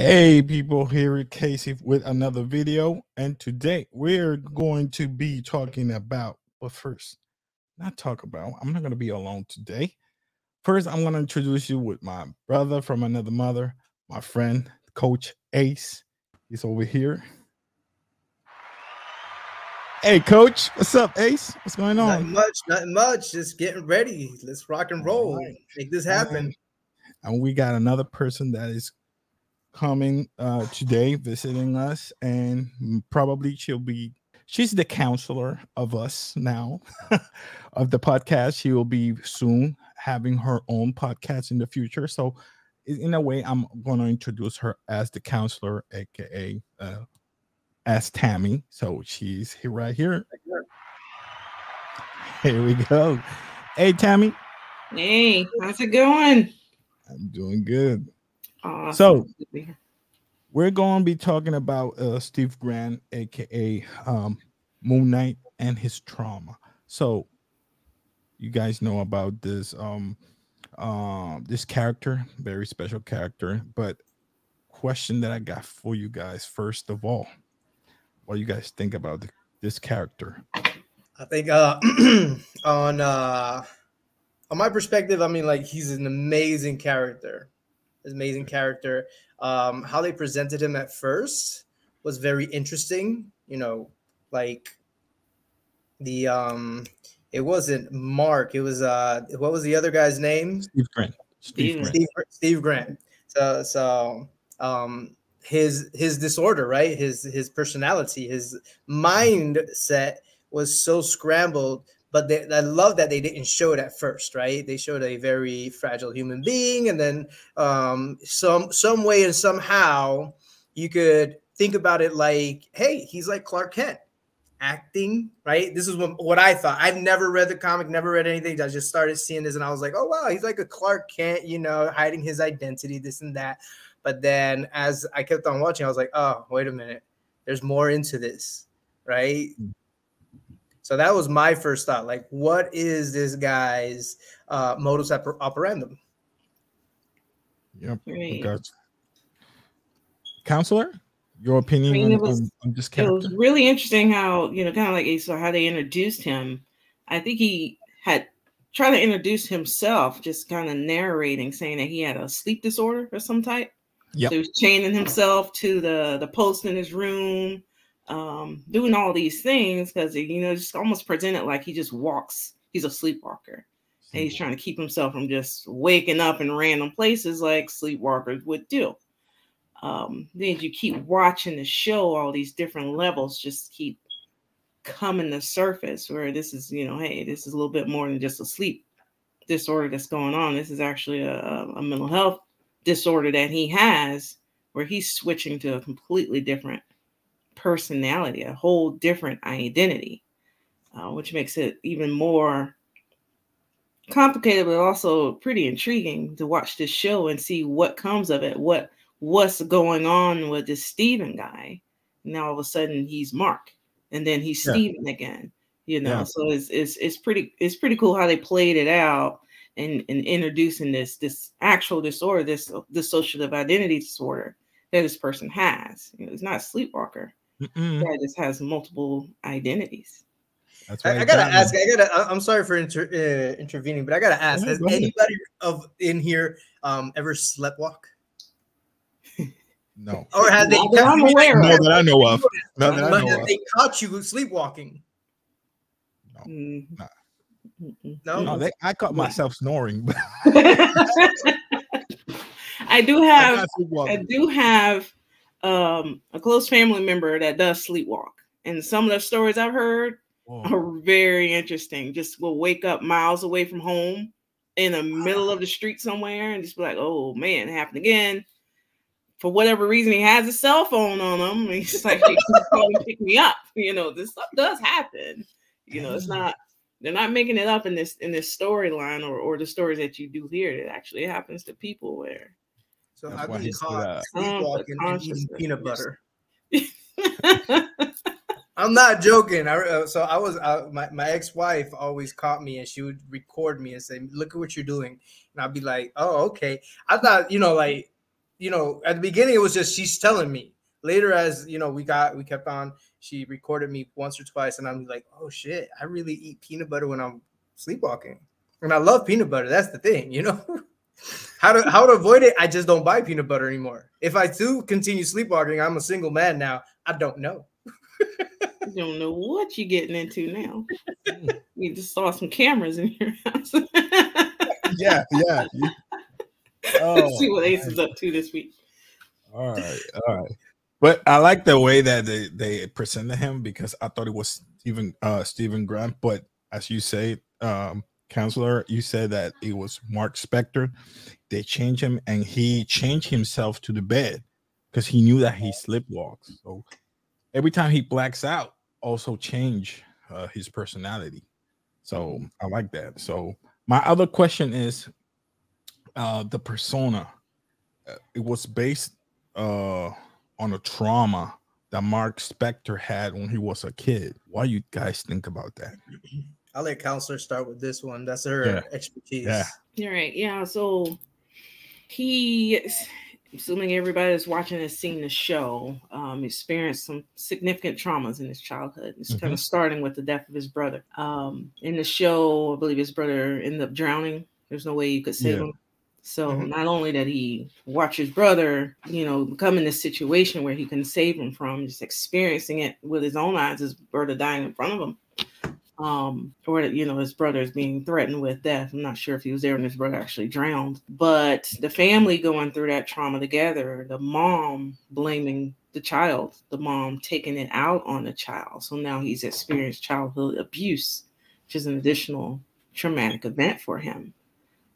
Hey people, here is Casey with another video, and today we're going to be talking about, but first, I'm not going to be alone today. First, I'm going to introduce you with my brother from another mother, my friend, Coach Ace. He's over here. Hey Coach, what's up, Ace? What's going on? Nothing much. Just getting ready. Let's rock and roll. Right. Make this happen. And we got another person that is coming today visiting us, and probably she's the counselor of us now of the podcast. She will be soon having her own podcast in the future, so in a way I'm going to introduce her as the counselor, aka as Tammy. So she's here, right here. Here we go. Hey Tammy. Hey, how's it going? I'm doing good. Awesome. So we're going to be talking about Steve Grant, aka Moonknight, and his trauma. So you guys know about this this character, very special character. But question that I got for you guys, first of all, what do you guys think about this character? I think on my perspective, I mean, like, he's an amazing character. How they presented him at first was very interesting. You know, like the it wasn't Mark. It was what was the other guy's name? Steve Grant. Steve Grant. So his disorder, right? His personality, his mindset was so scrambled. But I love that they didn't show it at first, right? They showed a very fragile human being, and then some way and somehow you could think about it like, hey, he's like Clark Kent acting, right? This is what I thought. I've never read the comic, never read anything. I just started seeing this, and I was like, oh wow, he's like a Clark Kent, you know, hiding his identity, this and that. But then as I kept on watching, I was like, oh, wait a minute, there's more into this, right? So that was my first thought. Like, what is this guy's modus operandum? Yep. Right. Counselor, your opinion on this character? It was really interesting how, you know, kind of like how they introduced him. I think he had tried to introduce himself, just kind of narrating, saying that he had a sleep disorder of some type. Yep. So he was chaining himself to the post in his room. Doing all these things because, you know, just almost presented like he just walks. He's a sleepwalker. And he's trying to keep himself from just waking up in random places like sleepwalkers would do. Then you keep watching the show, all these different levels just keep coming to surface where this is, you know, hey, this is a little bit more than just a sleep disorder that's going on. This is actually a mental health disorder that he has, where he's switching to a completely different personality, a whole different identity, which makes it even more complicated, but also pretty intriguing to watch this show and see what comes of it. What's going on with this Steven guy? Now all of a sudden he's Mark, and then he's Steven again. You know, so it's pretty cool how they played it out and introducing this actual disorder, this dissociative identity disorder that this person has. You know, it's not a sleepwalker. That just has multiple identities. That's why I gotta ask. I'm sorry for intervening, but I gotta ask: has anybody in here ever sleptwalk? No. Or have they? I'm aware of. That I know of. No, that I know have of. they caught you sleepwalking? No. I caught myself snoring. I do have a close family member that does sleepwalk, and some of the stories I've heard are very interesting. Just will wake up miles away from home in the middle of the street somewhere and just be like, oh man, it happened again. For whatever reason, he has a cell phone on him. And he's like, hey, call and pick me up. You know, this stuff does happen. You know, they're not making it up in this storyline or the stories that you do hear. It actually happens to people where. So I've been caught sleepwalking and eating peanut butter. I'm not joking. My ex-wife always caught me, and she would record me and say, "Look at what you're doing," and I'd be like, "Oh, okay." I thought, you know, like you know, at the beginning it was just she's telling me. Later, as you know, we kept on. She recorded me once or twice, and I'm like, oh shit, I really eat peanut butter when I'm sleepwalking, and I love peanut butter. That's the thing, you know. How to avoid it? I just don't buy peanut butter anymore. If I do continue sleepwalking, I'm a single man now. I don't know. You don't know what you're getting into now. You just saw some cameras in your house. Yeah. Let's see what Ace is up to this week. All right. But I like the way that they presented him, because I thought it was Stephen Grant, but as you say, counselor, you said that it was Mark Specter. They changed him, and he changed himself to the bed because he knew that he sleepwalks. So every time he blacks out, also change his personality. So I like that. So my other question is the persona. It was based on a trauma that Mark Specter had when he was a kid. What do you guys think about that? I'll let counselor start with this one. That's her expertise. Yeah. All right. Yeah. So he, assuming everybody that's watching has seen the show, experienced some significant traumas in his childhood. It's kind of starting with the death of his brother. In the show, I believe his brother ended up drowning. There's no way you could save him. So not only did he watch his brother, you know, become in this situation where he couldn't save him from, just experiencing it with his own eyes, his brother dying in front of him. Or, you know, his brother is being threatened with death. I'm not sure if he was there when his brother actually drowned, but the family going through that trauma together, the mom blaming the child, the mom taking it out on the child. So now he's experienced childhood abuse, which is an additional traumatic event for him.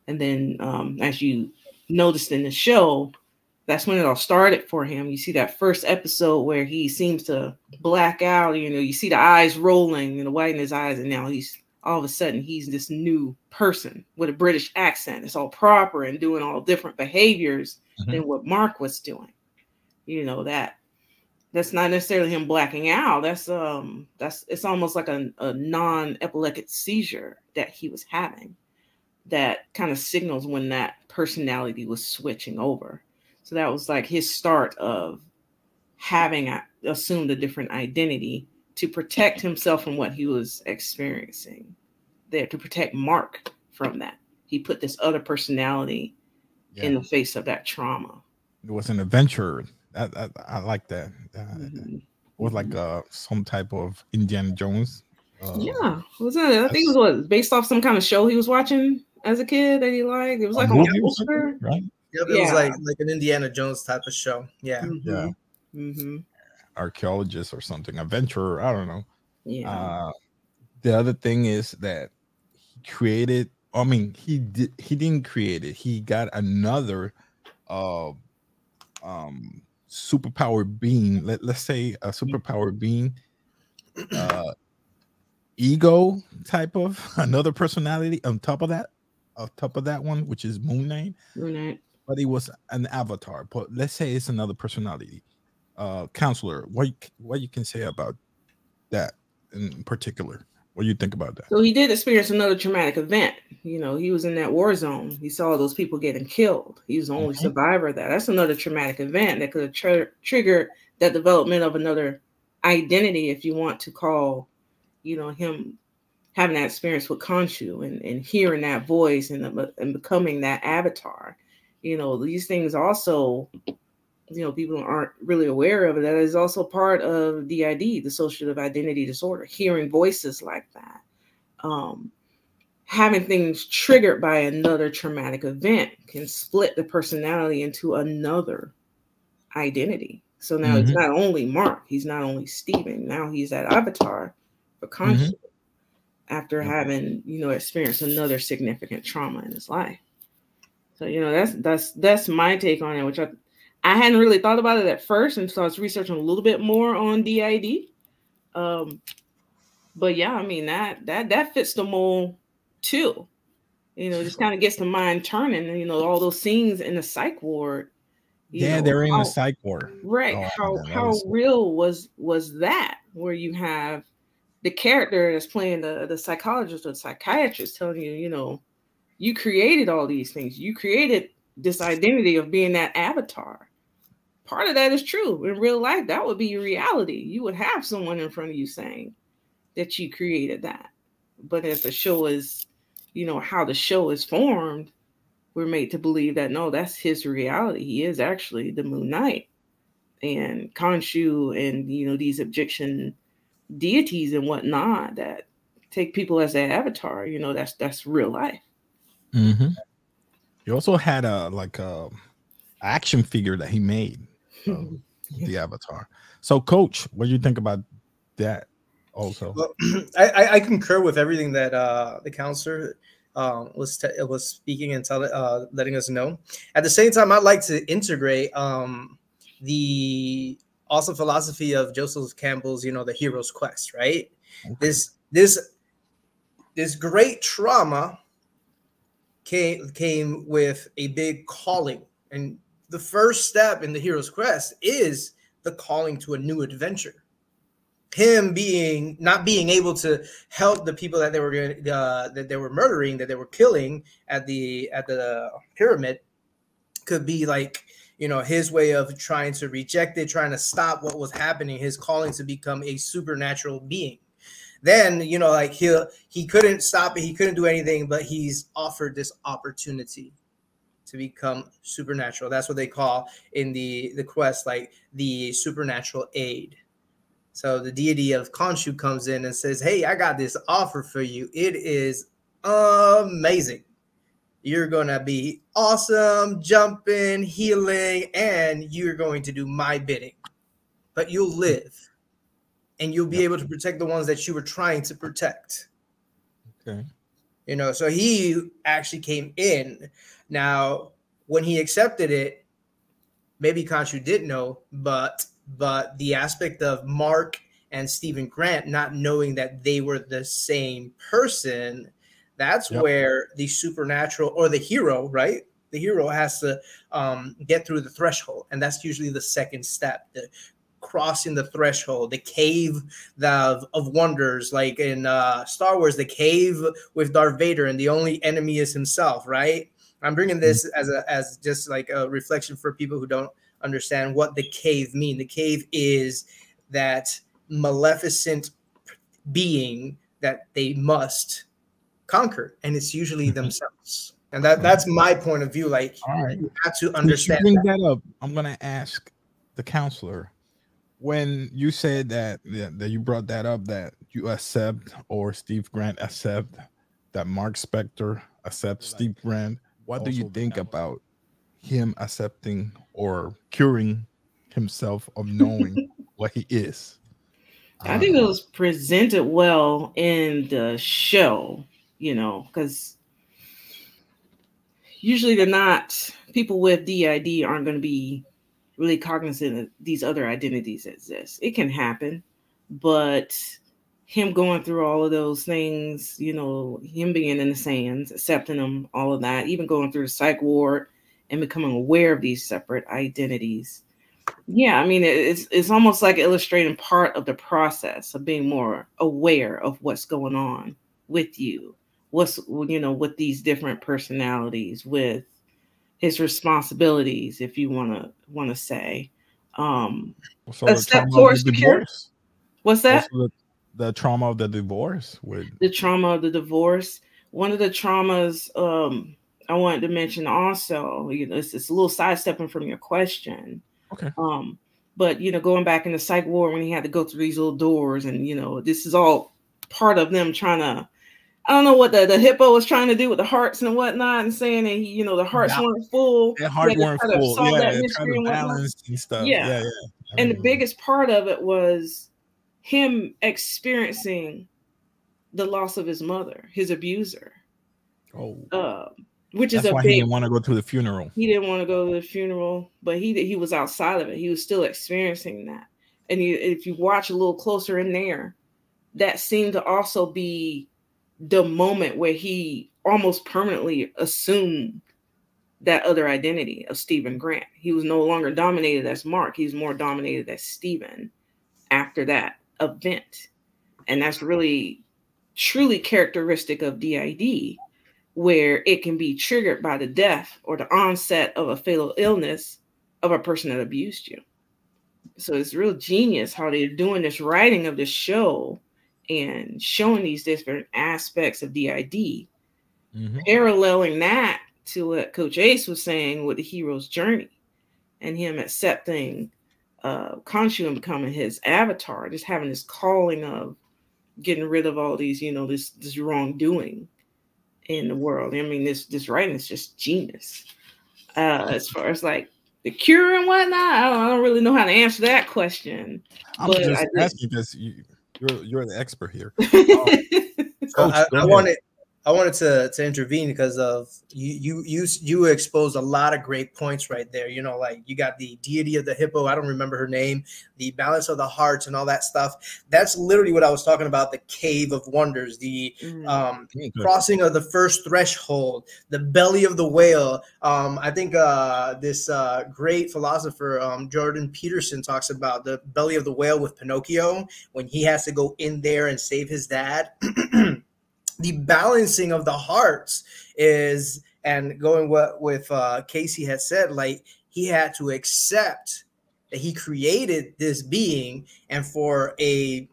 And then, as you noticed in the show, that's when it all started for him. You see that first episode where he seems to black out, you know, you see the eyes rolling and the white in his eyes. And now he's all of a sudden, he's this new person with a British accent. It's all proper and doing all different behaviors than what Mark was doing. You know, that's not necessarily him blacking out. That's it's almost like a non-epileptic seizure that he was having that kind of signals when that personality was switching over. So that was like his start of having assumed a different identity to protect himself from what he was experiencing there, to protect Mark from that. He put this other personality in the face of that trauma. It was an adventure. I like that. It was like some type of Indiana Jones. Yeah. Was that? I think it was based off some kind of show he was watching as a kid that he liked. It was like a movie, right? Yep, it was like an Indiana Jones type of show. Yeah. Archaeologist or something, adventurer. I don't know. Yeah. The other thing is that he created. I mean, he didn't create it. He got another superpower being. Let's say a superpower being. Ego type of another personality on top of that one, which is Moonknight. But it was an avatar. But let's say it's another personality. Counselor, what you can say about that in particular? What do you think about that? So he did experience another traumatic event. You know, he was in that war zone. He saw those people getting killed. He was the only survivor of that. That's another traumatic event that could have triggered that development of another identity, if you want to call, you know, him having that experience with Khonshu and hearing that voice and becoming that avatar. You know, these things also, you know, people aren't really aware of it. That is also part of DID, the dissociative identity disorder, hearing voices like that. Having things triggered by another traumatic event can split the personality into another identity. So now it's not only Mark, he's not only Steven, now he's that avatar for Khonshu after having, you know, experienced another significant trauma in his life. So, you know, that's my take on it, which I hadn't really thought about it at first, and so I was researching a little bit more on DID. But yeah, I mean that fits the mold too. You know, just kind of gets the mind turning, and you know, all those scenes in the psych ward. They're in the psych ward. Right. How real was that? Where you have the character that's playing the psychologist or the psychiatrist telling you, you know, you created all these things. You created this identity of being that avatar. Part of that is true. In real life, that would be your reality. You would have someone in front of you saying that you created that. But as the show is, you know, how the show is formed, we're made to believe that no, that's his reality. He is actually the Moonknight. And Khonshu and, you know, these Egyptian deities and whatnot that take people as their avatar, you know, that's real life. Mm-hmm. He also had a action figure that he made of the avatar. So, Coach, what do you think about that? Also, well, I concur with everything that the counselor was speaking and letting us know. At the same time, I'd like to integrate the awesome philosophy of Joseph Campbell's, you know, the hero's quest, right? Okay. This great trauma came with a big calling, and the first step in the hero's quest is the calling to a new adventure. Him not being able to help the people that they were murdering, that they were killing at the pyramid, could be like, you know, his way of trying to reject it, trying to stop what was happening, his calling to become a supernatural being. Then, you know, like he couldn't stop it, he couldn't do anything, but he's offered this opportunity to become supernatural. That's what they call in the quest, like the supernatural aid. So the deity of Khonshu comes in and says, hey, I got this offer for you. It is amazing. You're going to be awesome, jumping, healing, and you're going to do my bidding. But you'll live, and you'll be able to protect the ones that you were trying to protect. Okay. You know, so he actually came in. Now, when he accepted it, maybe Khonshu didn't know, but the aspect of Mark and Stephen Grant not knowing that they were the same person, that's where the supernatural, or the hero, right? The hero has to get through the threshold, and that's usually the second step, the crossing the threshold, the cave of wonders, like in Star Wars, the cave with Darth Vader, and the only enemy is himself, right? I'm bringing this as just like a reflection for people who don't understand what the cave mean. The cave is that maleficent being that they must conquer, and it's usually themselves. And that's my point of view. Like, all right, you have to understand. Bring that up. I'm gonna ask the counselor, when you said that you brought that up, that you accept, or Steve Grant accept, that Mark Specter accepts Steve Grant. What do you think about him accepting or curing himself of knowing what he is? I think it was presented well in the show, you know, because usually people with DID aren't going to be really cognizant of these other identities that exist. It can happen, but him going through all of those things, you know, him being in the sands, accepting them, all of that, even going through the psych ward and becoming aware of these separate identities. Yeah, I mean, it's almost like illustrating part of the process of being more aware of what's going on with you, with these different personalities, with his responsibilities, if you want to say. So the trauma of the divorce. What's that? Also the trauma of the divorce. The trauma of the divorce. One of the traumas I wanted to mention also, you know, it's a little sidestepping from your question. Okay. But you know, going back in the psych ward when he had to go through these little doors, and you know, this is all part of them trying to, I don't know what the hippo was trying to do with the hearts and whatnot, and saying that the hearts weren't full. The hearts weren't full. Solve that mystery and balance and stuff. Yeah. And the biggest part of it was him experiencing the loss of his mother, his abuser. Which that's is why he didn't want to go to the funeral. He didn't want to go to the funeral, but he was outside of it. He was still experiencing that. And if you watch a little closer in there, that seemed to also be the moment where he almost permanently assumed that other identity of Stephen Grant. He was no longer dominated as Mark. He's more dominated as Stephen after that event. And that's really, truly characteristic of DID. where it can be triggered by the death or the onset of a fatal illness of a person that abused you. So it's real genius how they're doing this writing of the show and showing these different aspects of DID, paralleling that to what Coach Ace was saying with the hero's journey and him accepting Khonshu and becoming his avatar, just having this calling of getting rid of all these, this wrongdoing in the world. I mean, this writing is just genius. As far as like the cure and whatnot, I don't really know how to answer that question. I'm just asking because you're the expert here. Coach, I wanted to intervene because of you exposed a lot of great points right there. Like you got the deity of the hippo. I don't remember her name. The balance of the hearts and all that stuff. That's literally what I was talking about. The cave of wonders, the crossing of the first threshold, the belly of the whale. I think this great philosopher Jordan Peterson talks about the belly of the whale with Pinocchio when he has to go in there and save his dad. The balancing of the hearts is, and going with Casey had said, like he had to accept that he created this being, and for a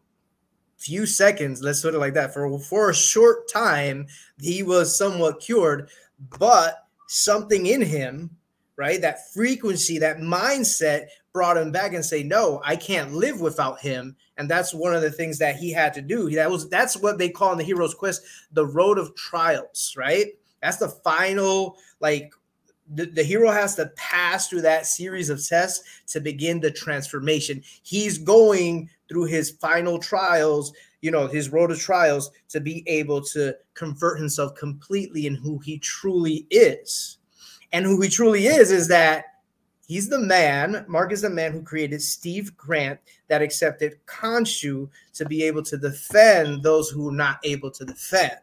few seconds, let's put it like that, for a short time, he was somewhat cured, but something in him, right, that frequency, that mindset brought him back and say, no, I can't live without him. And that's one of the things that he had to do. That's what they call in the hero's quest the road of trials, right? That's the final, like the hero has to pass through that series of tests to begin the transformation. He's going through his final trials, his road of trials, to be able to convert himself completely in who he truly is. And who he truly is that he's the man, Mark is the man who created Steve Grant that accepted Khonshu to be able to defend those who are not able to defend.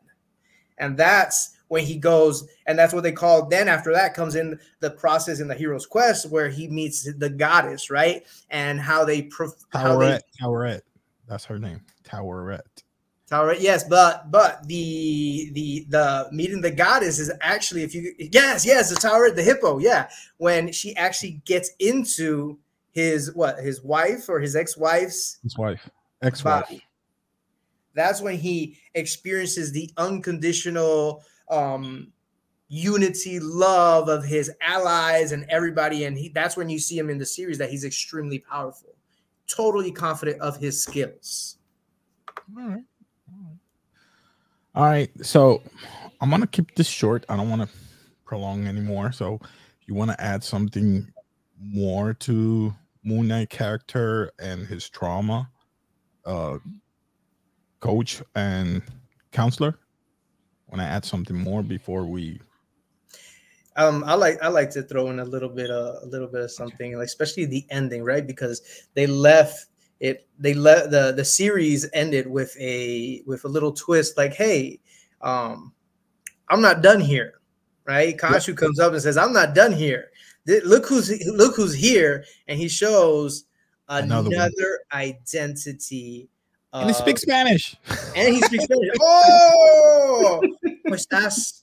And that's when he goes, and that's what they call, then after that comes in the process in the hero's quest where he meets the goddess, right? And how they... Towerette. That's her name. Towerette. Yes, but the meeting the goddess is actually, the tower, the hippo, when she actually gets into his wife or his ex-wife's ex-wife. That's when he experiences the unconditional unity, love of his allies and everybody, and that's when you see him in the series that he's extremely powerful, totally confident of his skills. All right, so I'm gonna keep this short. I don't want to prolong anymore. So, you want to add something more to Moonknight character and his trauma, coach and counselor? Want to add something more before we? I like to throw in a little bit of something, like especially the ending, right? Because the series ended with a little twist, like, hey, I'm not done here, right? Khonshu comes up and says, I'm not done here. Look who's here, and he shows another identity. And he speaks Spanish. Oh, pues estás.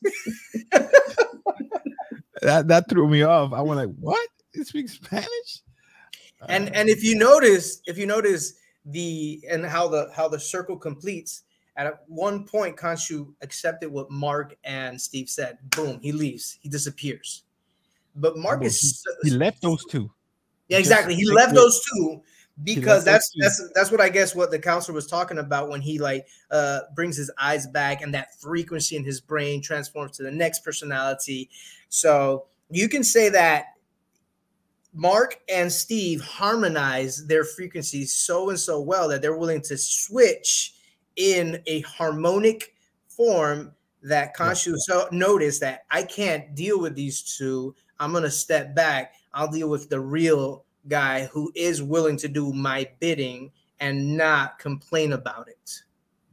That threw me off. I went like, what? He speaks Spanish? And if you notice how the circle completes, at one point Khonshu accepted what Mark and Steve said. Boom, he leaves, he disappears. But Mark he left those two. Yeah, exactly. He left those two because that's what I guess what the counselor was talking about when he brings his eyes back and that frequency in his brain transforms to the next personality. So you can say that Mark and Steve harmonize their frequencies so well that they're willing to switch in a harmonic form that Khonshu noticed that I can't deal with these two. I'm going to step back. I'll deal with the real guy who is willing to do my bidding and not complain about it.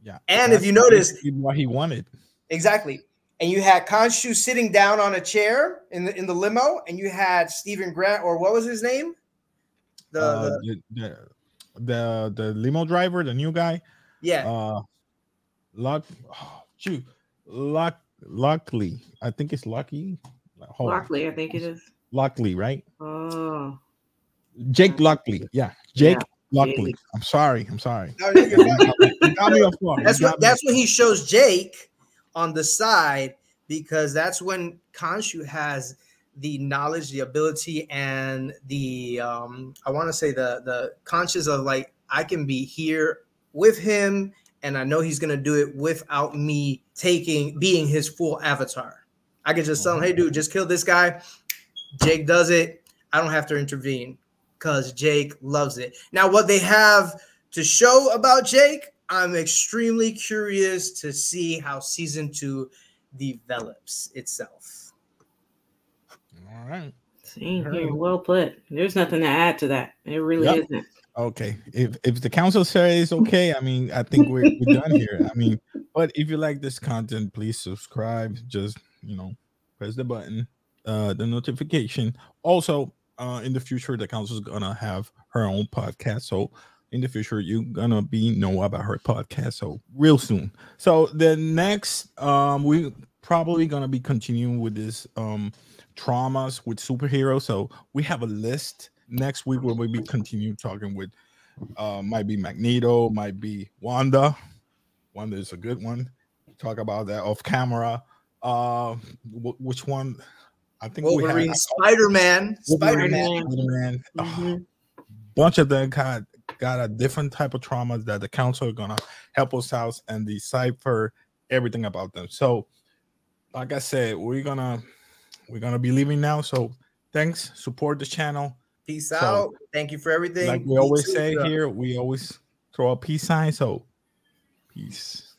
Yeah. And if you notice what he wanted. Exactly. And you had Khonshu sitting down on a chair in the limo, and you had Stephen Grant, or what was his name? The limo driver, the new guy. Yeah. Luckily, I think it's Lucky. Hold on. Lockley, I think it is. Lockley, right? Oh, Jake Lockley. Yeah, Jake Lockley. Jake. I'm sorry. I'm sorry. No, you got me off guard. That's when he shows Jake on the side, because that's when Khonshu has the knowledge, the ability, and the I want to say the conscious of like, I can be here with him, and I know he's gonna do it without me being his full avatar. I can just tell him, hey dude, just kill this guy. Jake does it. I don't have to intervene because Jake loves it. Now, what they have to show about Jake, I'm extremely curious to see how season 2 develops itself. All right. Same here. Well put. There's nothing to add to that. It really isn't. Okay. If the council says okay, I mean, I think we're done here. I mean, but if you like this content, please subscribe. Just, press the button, the notification. Also, in the future, the council is gonna have her own podcast. So in the future, you're gonna know about her podcast. So real soon. So the next, we probably gonna be continuing with this traumas with superheroes. So we have a list. Next week we'll be continuing talking with might be Magneto, might be Wanda. Wanda is a good one. Talk about that off camera. Which one? I think Wolverine, we had Spider-Man. Mm-hmm. Bunch of them got a different type of traumas that the council are gonna help us out and decipher everything about them. So, like I said, we're gonna be leaving now. So, thanks. Support the channel. Peace out. Thank you for everything. Like we always say here, we always throw a peace sign. So, peace.